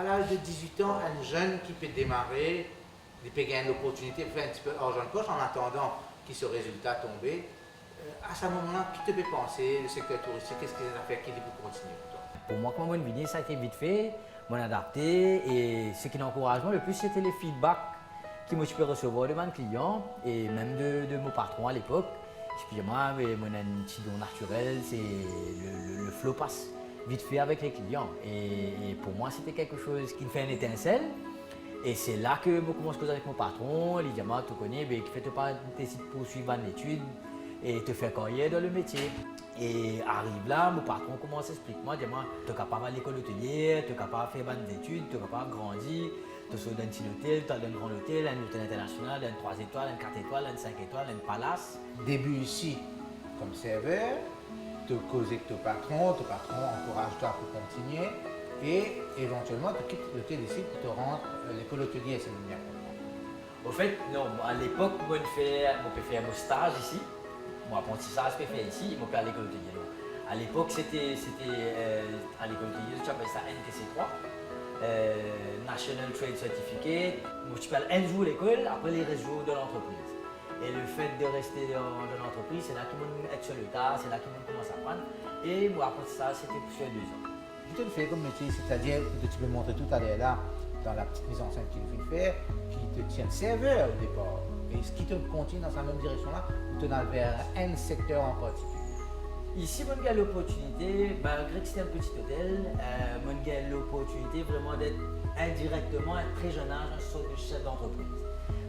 à l'âge de 18 ans, un jeune qui peut démarrer, il peut gagner l'opportunité de faire un petit peu argent de poche en attendant qu'il ce résultat tomber. À ce moment-là, qui te fait penser, le secteur touristique, qu'est-ce qu'il a fait, qui dit pour continuer pour toi? Pour moi, quand je suis ça a été vite fait, je m'en adapté et ce qui m'encourage le plus, c'était les feedbacks que je peux recevoir de mes clients et même de mon patron à l'époque. Excusez-moi, mais mon petit don naturel, c'est le flow passe vite fait avec les clients. Et pour moi, c'était quelque chose qui me fait une étincelle. Et c'est là que je commence à causer avec mon patron. Il dit, tu connais, qui fait pas décider de poursuivre une étude et te faire carrière dans le métier. Et arrive là, mon patron commence à expliquer, moi, tu es capable à l'école hôtelière, tu es capable de faire des études, tu es capable de grandir, tu es dans un petit hôtel, tu as un grand hôtel, un hôtel international, un 3 étoiles, un 4 étoiles, un 5 étoiles, un palace. Début ici comme serveur, te causer avec ton patron encourage toi pour continuer et éventuellement tu quittes l'hôtel ici pour te rendre à l'école hôtelière, c'est bien. Au fait, non, à l'époque, moi, je peux faire mon stage ici. Mon apprentissage, je peux faire ici, je peux à l'école hôtelière. À l'époque, c'était à l'école hôtelière, tu appelles ça NTC3, National Trade Certificate. Moi, tu parles un jour à l'école, après les restes jours de l'entreprise. Et le fait de rester dans l'entreprise, c'est là qu'ils vont être sur le tas, c'est là qu'ils vont commencer à apprendre. Et mon apprentissage, c'était sur 2 ans. Tu te le fais comme métier, c'est-à-dire que tu peux montrer tout à l'heure là, dans la petite mise en scène qu'il faut faire, qui te tient serveur au départ. Et ce qui te continue dans sa même direction-là, ou te dans vers un secteur en particulier. Ici, on a l'opportunité, malgré que c'était un petit hôtel, on a l'opportunité vraiment d'être indirectement, à un très jeune âge, un sorte de chef d'entreprise.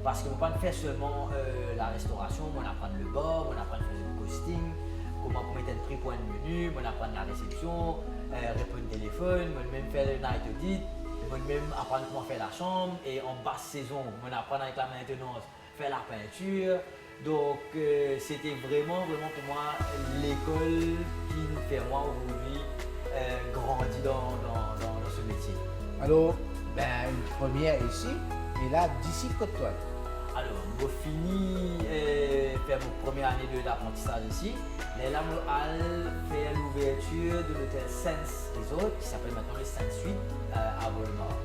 Parce qu'on ne peut pas faire seulement la restauration, on apprend le bar, on apprend à faire le costing, comment mettre un prix pour un menu, on apprend la réception, répondre au téléphone, on même faire le night audit, on même apprendre comment faire la chambre et en basse saison, on apprend avec la maintenance, faire la peinture. Donc c'était vraiment pour moi l'école qui me fait moi aujourd'hui grandir dans ce métier. Alors, une première ici, et là, d'ici Côte-Toile. Alors, j'ai fini faire ma première année d'apprentissage ici. Et là, je fait l'ouverture de l'hôtel Sense Resort, qui s'appelle maintenant le Sense Suite à Volmar.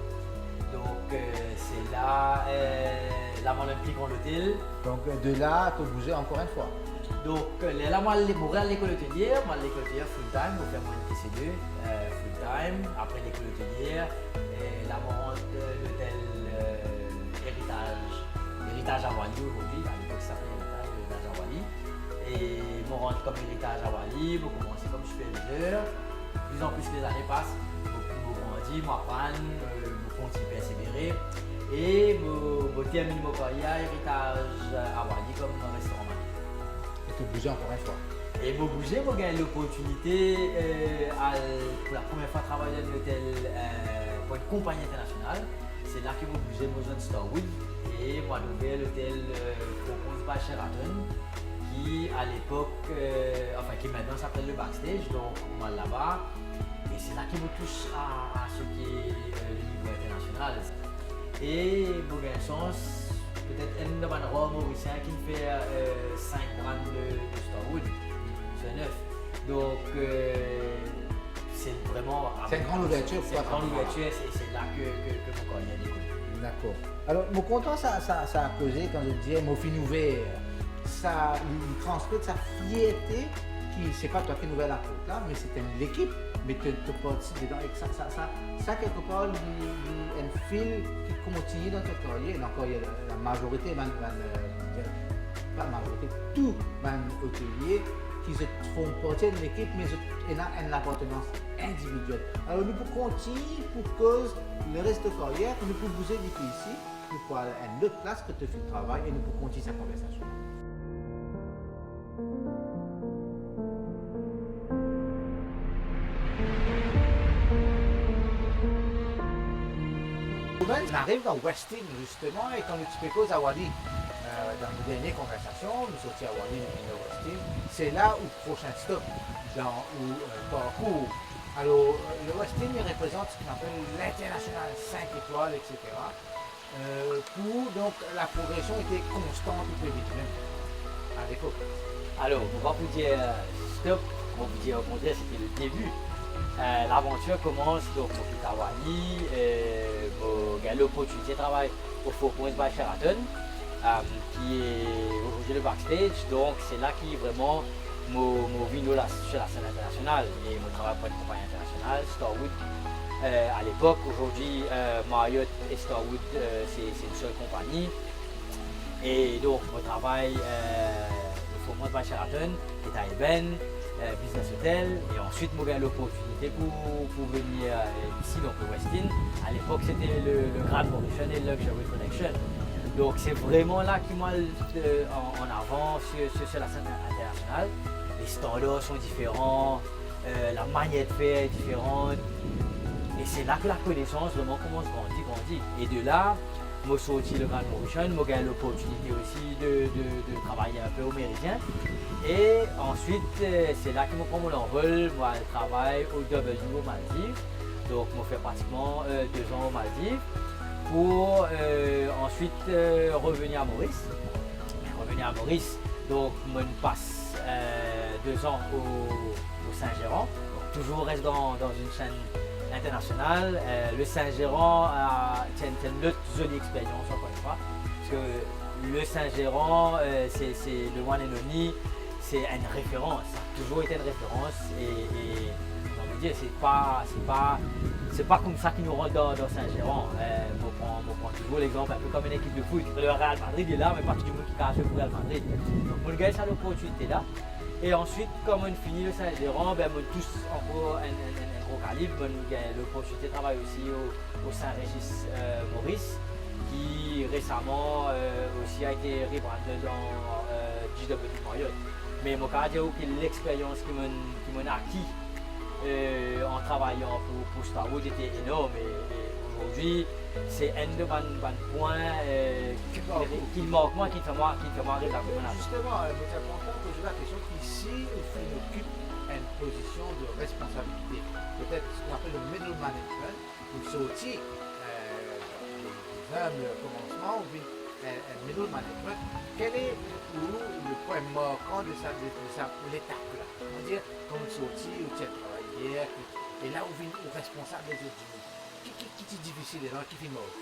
Donc, c'est là, je m'implique dans l'hôtel. Donc, de là, tu as bougé encore une fois. Donc, là, je suis à l'école hôtelière. Moi, l'école hôtelière full-time, je fais mon NTC2 full-time. Après l'école hôtelière, là, je rentre l'hôtel Héritage à Wally aujourd'hui, à l'époque ça s'appelait Héritage à Wally. Et je rentre comme Héritage à Wally, je commence comme superviseur. De plus en plus les années passent, je grandis, je apprends, je continue à persévérer. Et je termine ma carrière Héritage à Wally comme restaurant manager. Et tu bouges encore une fois. Et je bougeais, je gagne l'opportunité pour la première fois de travailler dans l'hôtel pour une compagnie internationale. C'est là que je bougeais mon jeune Starwood. Et moi, j'ai ouvert l'hôtel Propose by Sheraton, qui à l'époque, qui maintenant s'appelle le Backstage, donc moi là-bas. Et c'est là qu'il me touche à ce qui est le niveau international. Et j'ai eu une chance, peut-être un de mes rois mauriciens qui me fait 5 grammes de Starwood, c'est 9. Donc, c'est vraiment. C'est une grande ouverture. C'est une grande ouverture et c'est là que mon carrière décolle. D'accord. Alors, mon content, ça a causé quand je disais mon fin ouvert. Ça lui transmet sa fierté, qui c'est pas toi qui nouvelle la faute là, mais c'était l'équipe, mais tu participes dedans et ça quelque part, un fil qui continue dans ta carrière, la majorité, pas la majorité, tous les hôteliers qui se font partie de l'équipe, mais ils ont une appartenance individuelle. Alors, nous pouvons continuer pour cause le reste de carrière, nous pouvons bouger depuis ici, nous pouvons aller à une autre place que tu fais le travail et nous pouvons continuer sa conversation. On arrive dans Westin justement et quand nous tu cause à Wally, dans nos dernières conversations, nous sortis à Wally et à Westin, c'est là où le prochain stop dans le parcours. Alors le Westin il représente ce qu'on appelle l'international 5 étoiles, etc. Donc la progression était constante et vite même à l'époque. Alors, on va vous dire stop, on va vous dire au contraire, c'était le début. L'aventure commence donc au Pitawani, j'ai l'opportunité de travailler au Four Points by Sheraton, qui est aujourd'hui le backstage. Donc c'est là qui vraiment m'a vu sur la scène internationale et mon travail pour une compagnie internationale, Starwood. À l'époque, aujourd'hui, Marriott et Starwood, c'est une seule compagnie. Et donc mon travail au Four Points by Sheraton est à Eben. Business Hotel, et ensuite j'ai eu l'opportunité pour venir ici, donc au West End. À l'époque c'était le Grand Mauritian et le Luxury Connection. Donc c'est vraiment là qui m'a en avant sur la scène internationale. Les standards sont différents, la manière de faire est différente. Et c'est là que la connaissance vraiment commence à grandir. Et de là, j'ai sorti le Grand Mauritian, j'ai eu l'opportunité aussi de travailler un peu au Méridien. Et ensuite, c'est là que je prends mon envol, moi je travaille au W aux Maldives. Donc je fais pratiquement 2 ans aux Maldives pour ensuite revenir à Maurice. Donc je passe 2 ans au Saint-Gérand. Toujours reste dans une chaîne internationale. Le Saint-Gérand c'est une autre jolie expérience encore une fois. Parce que le Saint-Gérand, c'est le one and only. C'est une référence, ça a toujours été une référence et on va dire c'est pas comme ça qu'ils nous rentrent dans Saint-Gérand. On prend toujours l'exemple un peu comme une équipe de foot. Le Real Madrid est là, mais pas tout le monde qui cache le Real Madrid. Donc on gagne cette opportunité là. Et ensuite, comme on finit le Saint-Gérand, on tous encore un gros calibre. On gagne l'opportunité de travailler aussi au Saint-Régis Maurice, qui récemment aussi a été rebrandé dans JW Marriott. Mais mon cardio, l'expérience qui m'a acquis en travaillant pour Starwood était énorme. Et aujourd'hui, c'est un de mes points qui me manque moi, qui me fait moi arriver à la Justement, je suis content de poser la question qu'ici, il occupe une position de responsabilité. Peut-être ce qu'on appelle le middle management, ou sorti des humbles commencements, ou un middle management. Quel est le point marquant de l'étape là? On va dire, comme sorti, où tu as travaillé, et là où vient le responsable des autres. Qui est difficile et qui fait mort?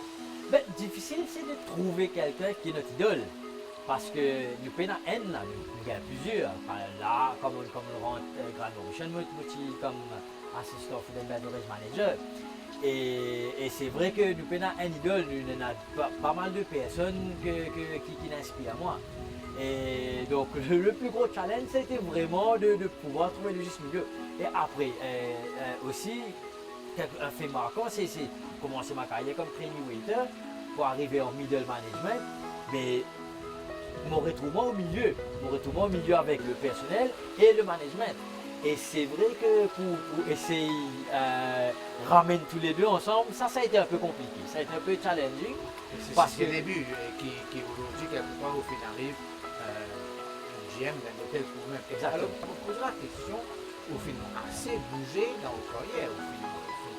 Difficile, c'est de trouver quelqu'un qui est notre idole. Parce que nous payons un là, nous gagnons plusieurs. Enfin, là, comme le rentre Grand Mauritian, comme assistant food and beverage manager. Et c'est vrai que nous payons un idole, nous avons pas mal de personnes qui l'inspirent à moi. Et donc le plus gros challenge, c'était vraiment de pouvoir trouver le juste milieu. Et après, aussi, un fait marquant, c'est commencer ma carrière comme trainee waiter pour arriver en middle management. Mais mon retrouvement au milieu avec le personnel et le management. Et c'est vrai que pour essayer de ramener tous les deux ensemble, ça a été un peu compliqué, ça a été un peu challenging. C'est le début qui aujourd'hui, quelque part, au final, arrive GM d'un hôtel pour même. Exactement. Alors, on pose la question, au final, assez bougé dans votre carrière, au final,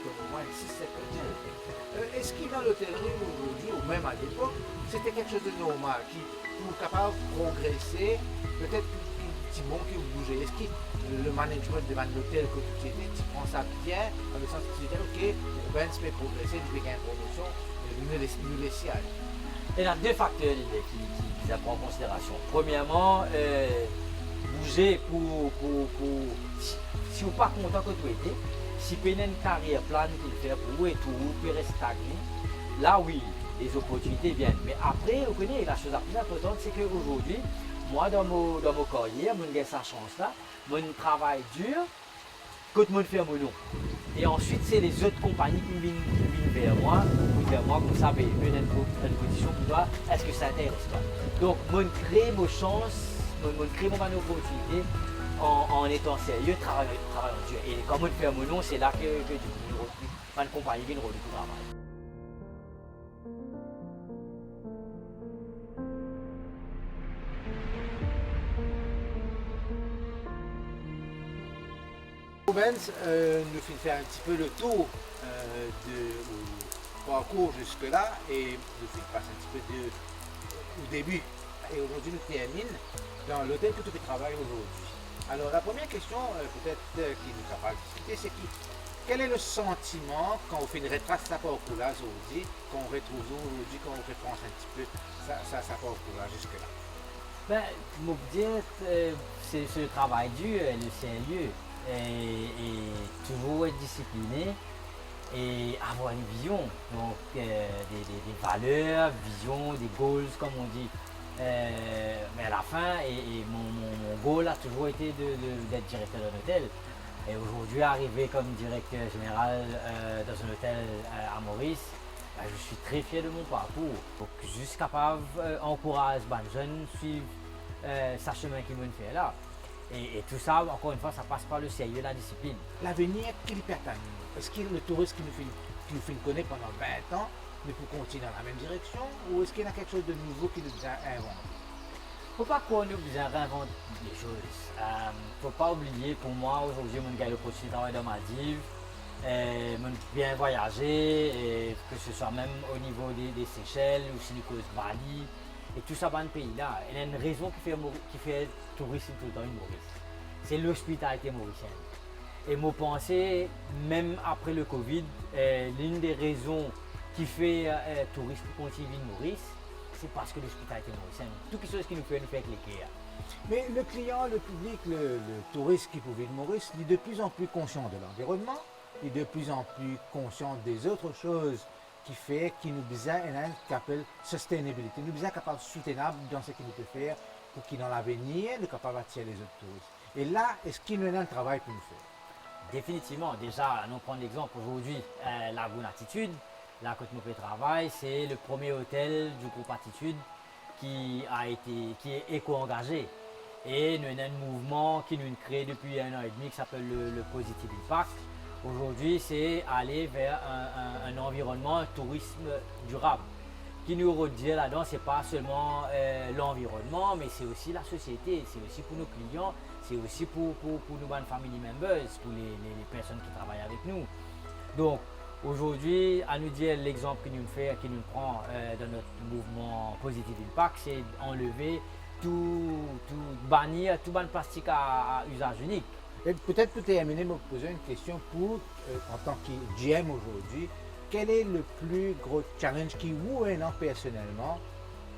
au moins 6-7 ans. Est-ce qu'il dans l'hôtellerie aujourd'hui, ou même à l'époque, c'était quelque chose de normal, qui pour capable de progresser, peut-être petit bon qui vous bougez? Est-ce que le management de l'hôtel que tu étais, tu prends ça bien, dans le sens que tu dis, ok, Ben se fait progresser, tu fais une promotion, nous laisser aller? Il y a 2 facteurs qui prennent en considération. Premièrement, bouger si vous n'êtes pas content que tu étais, si vous avez une carrière plane qu'il fait pour vous et tout, vous pouvez rester stagné, là oui, les opportunités viennent. Mais après, vous connaissez, la chose la plus importante, c'est qu'aujourd'hui, moi dans mon carrière, j'ai cette chance-là, je travaille dur, que tout le monde fait mon nom. Et ensuite, c'est les autres compagnies qui viennent vers moi, comme ça, ben, ils une position pour toi, est-ce que ça intéresse toi? Donc, je crée mes chances, je crée mon opportunité en étant sérieux, travaillant dur. Et comme je fais mon nom, c'est là que du coup, une compagnie vient de travail. Benz nous fait faire un petit peu le tour du parcours jusque-là et nous fait passer un petit peu au début. Et aujourd'hui, nous termine dans l'hôtel que tu travailles aujourd'hui. Alors, la première question, peut-être, qui nous a pas discuté, c'est quel est le sentiment quand on fait une retrace de sa parcours là aujourd'hui, quand on retrouve aujourd'hui, quand on repense un petit peu sa parcours là jusque-là? Ben, mon dire, c'est le travail dur, le sérieux, et toujours être discipliné et avoir une vision, donc des valeurs, vision, des goals comme on dit. Mais à la fin, mon goal a toujours été d'être directeur d'un hôtel. Et aujourd'hui, arrivé comme directeur général dans un hôtel à Maurice, ben, je suis très fier de mon parcours. Donc, juste capable d'encourager les jeunes à suivre sa chemin qu'ils vont faire là. Et tout ça, encore une fois, ça passe par le sérieux et la discipline. L'avenir, qui lui permet? Est-ce qu'il y a le touriste qui nous fait connaître pendant 20 ans, mais pour continuer dans la même direction, ou est-ce qu'il y a quelque chose de nouveau qui nous a inventé? Faut pas qu'on oublie à réinventer les choses. Faut pas oublier, pour moi, aujourd'hui, mon gars, l'opportunité de travailler dans Maldives, bien voyager, et que ce soit même au niveau des Seychelles ou Silicon Valley, et tout ça dans le pays là. Il y a une raison qui fait tourisme tout le temps une Maurice. C'est l'hospitalité mauricienne. Et mon pensée, même après le Covid, l'une des raisons qui fait tourisme continue de Maurice, c'est parce que l'hospitalité mauricienne, toutes les choses qui nous fait avec les cœurs. Mais le client, le public, le touriste qui vit de Maurice, il est de plus en plus conscient de l'environnement, il est de plus en plus conscient des autres choses qui nous besoin qui appelle sustainability, nous besoin capable soutenable dans ce qu'il nous peut faire pour qu'il dans l'avenir nous capable d'attirer les autres touristes. Et là, est-ce qu'il nous a un travail pour nous faire? Définitivement, déjà, nous prenons l'exemple aujourd'hui, la Bonne Attitude, la Côte Mopé Travail, c'est le premier hôtel du groupe Attitude qui est éco-engagé. Et nous avons un mouvement qui nous crée depuis 1 an et demi qui s'appelle le Positive Impact. Aujourd'hui, c'est aller vers un environnement, un tourisme durable. Qui nous redit là-dedans, c'est pas seulement l'environnement, mais c'est aussi la société, c'est aussi pour nos clients, c'est aussi pour nos family members, pour les personnes qui travaillent avec nous. Donc, aujourd'hui, à nous dire l'exemple que nous fait, qui nous prend dans notre mouvement Positive Impact, c'est enlever bannir tout ban plastique à usage unique. Et peut-être pour terminer, me poser une question pour, en tant que GM aujourd'hui, quel est le plus gros challenge qui vous a personnellement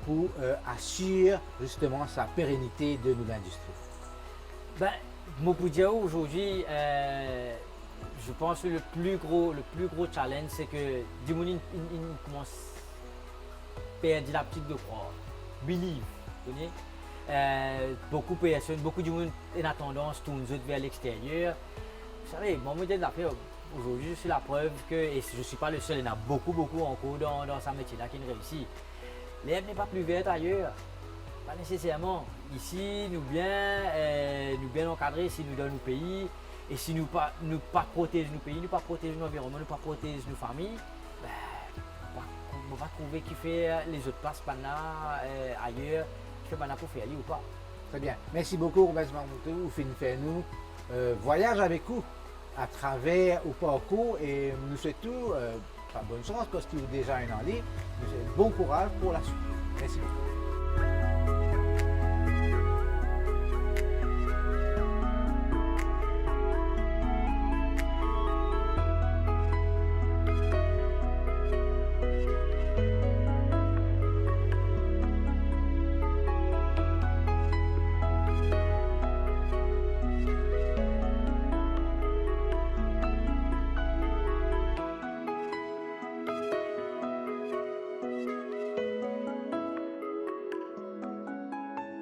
pour assurer justement sa pérennité de notre industrie? Ben, moi pour dire aujourd'hui, je pense que le plus gros challenge, c'est que du monde il commence à perdre l'habitude de croire. Believe, vous voyez? Beaucoup de personnes, beaucoup de monde a tendance à tourner vers l'extérieur. Vous savez, mon modèle d'affaires, aujourd'hui, je suis la preuve que, et je ne suis pas le seul, il y en a beaucoup encore dans ce métier-là qui réussit. L'herbe n'est pas plus verte ailleurs, pas nécessairement. Ici, nous bien encadrer, si nous dans nos pays, et si nous pas protéger nos pays, nous pas protéger nos environnements, nous pas protéger nos familles, ben, on va trouver qui fait les autres places là ailleurs, qui fait pour faire ou pas. Très bien. Merci beaucoup, Robert Marmoutou. Vous finissez nous voyage avec vous à travers au parcours et nous souhaitons bonne chance parce qu'il y a déjà un en ligne. Bon courage pour la suite. Merci beaucoup.